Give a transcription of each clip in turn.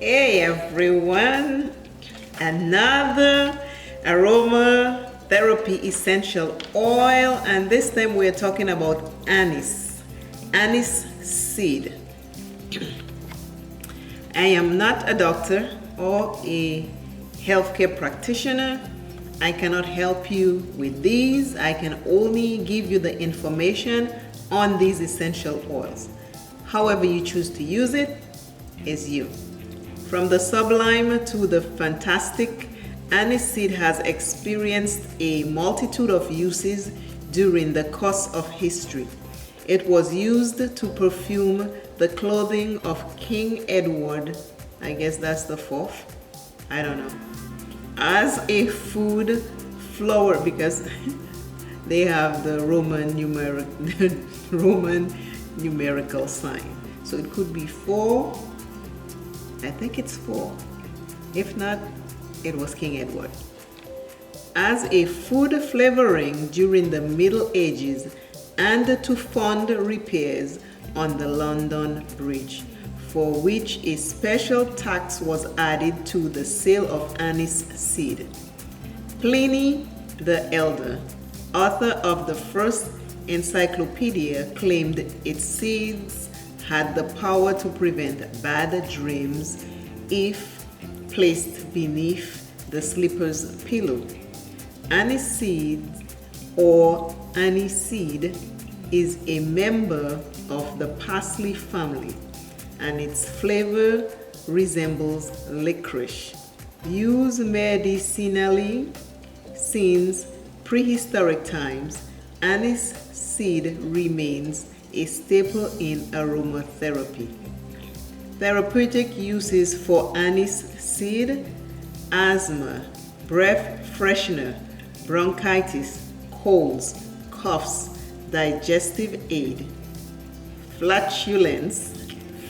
Hey everyone, another aromatherapy essential oil, and this time we're talking about anise seed. I am not a doctor or a healthcare practitioner. I cannot help you with these. I can only give you the information on these essential oils. However you choose to use it is you. From the sublime to the fantastic, anise seed has experienced a multitude of uses during the course of history. It was used to perfume the clothing of King Edward, I guess that's the fourth, I don't know, as a food flower because they have the Roman numerical sign. So it could be 4. I think it's 4. If not, it was King Edward. As a food flavoring during the Middle Ages and to fund repairs on the London Bridge, for which a special tax was added to the sale of anise seed. Pliny the Elder, author of the first encyclopedia, claimed its seeds had the power to prevent bad dreams if placed beneath the sleeper's pillow. Aniseed or aniseed is a member of the parsley family, and its flavor resembles licorice. Used medicinally since prehistoric times, anise seed remains a staple in aromatherapy. Therapeutic uses for anise seed: asthma, breath freshener, bronchitis, colds, coughs, digestive aid, flatulence,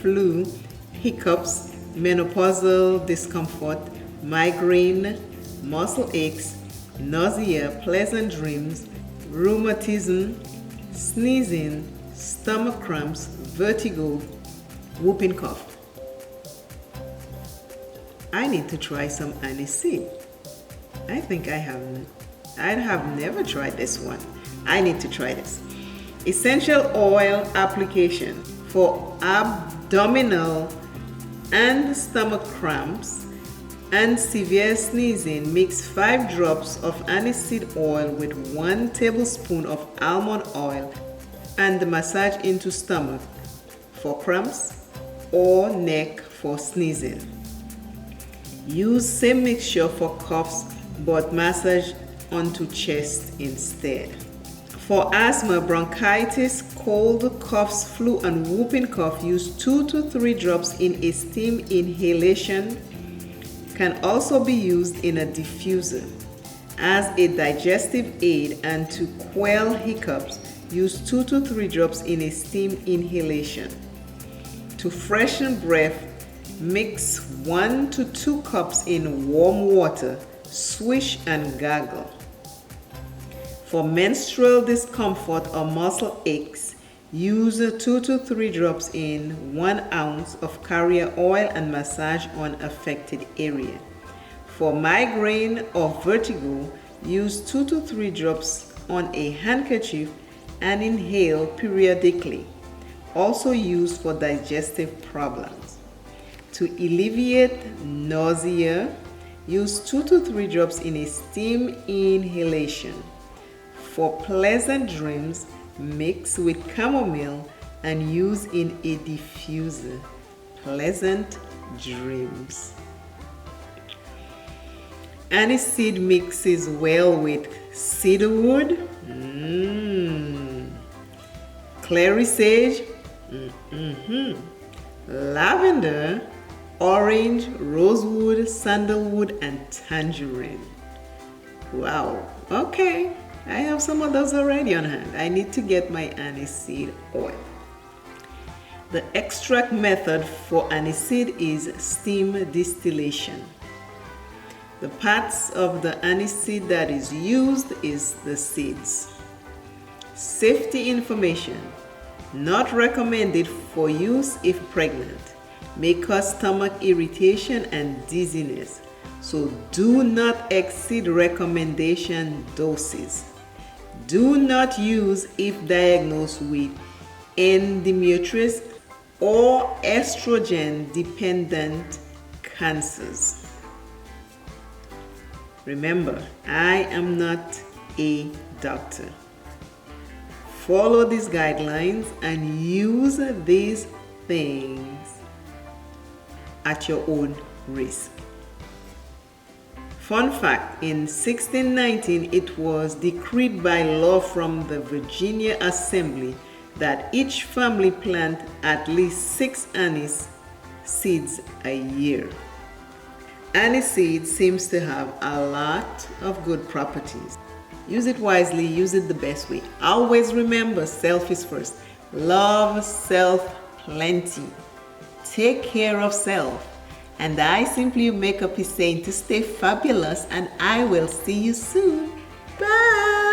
flu, hiccups, menopausal discomfort, migraine, muscle aches, nausea, pleasant dreams, rheumatism, sneezing, stomach cramps, vertigo, whooping cough. I need to try some anise seed. I think I have never tried this one. I need to try this. Essential oil application for abdominal and stomach cramps and severe sneezing. Mix 5 drops of aniseed oil with 1 tablespoon of almond oil and massage into stomach for cramps or neck for sneezing. Use same mixture for coughs but massage onto chest instead. For asthma, bronchitis, cold, coughs, flu, and whooping cough, use 2 to 3 drops in a steam inhalation. Can also be used in a diffuser. As a digestive aid and to quell hiccups, use 2 to 3 drops in a steam inhalation. To freshen breath, mix 1 to 2 cups in warm water, swish and gargle. For menstrual discomfort or muscle aches, use 2 to 3 drops in 1 ounce of carrier oil and massage on affected area. For migraine or vertigo, use 2 to 3 drops on a handkerchief and inhale periodically. Also used for digestive problems. To alleviate nausea, use 2 to 3 drops in a steam inhalation. For pleasant dreams, mix with chamomile and use in a diffuser. Pleasant dreams. Anise seed mixes well with cedarwood, clary sage, lavender, orange, rosewood, sandalwood, and tangerine. Wow, okay. I have some of those already on hand. I need to get my aniseed oil. The extract method for aniseed is steam distillation. The parts of the aniseed that is used is the seeds. Safety information: not recommended for use if pregnant. may cause stomach irritation and dizziness, so do not exceed recommendation doses. Do not use if diagnosed with endometriosis or estrogen-dependent cancers. Remember, I am not a doctor. Follow these guidelines and use these things at your own risk. Fun fact, in 1619 it was decreed by law from the Virginia Assembly that each family plant at least 6 anise seeds a year. Anise seed seems to have a lot of good properties. Use it wisely, use it the best way. Always remember, self is first. Love self plenty. Take care of self. And I simply make up a saying to stay fabulous, and I will see you soon. Bye.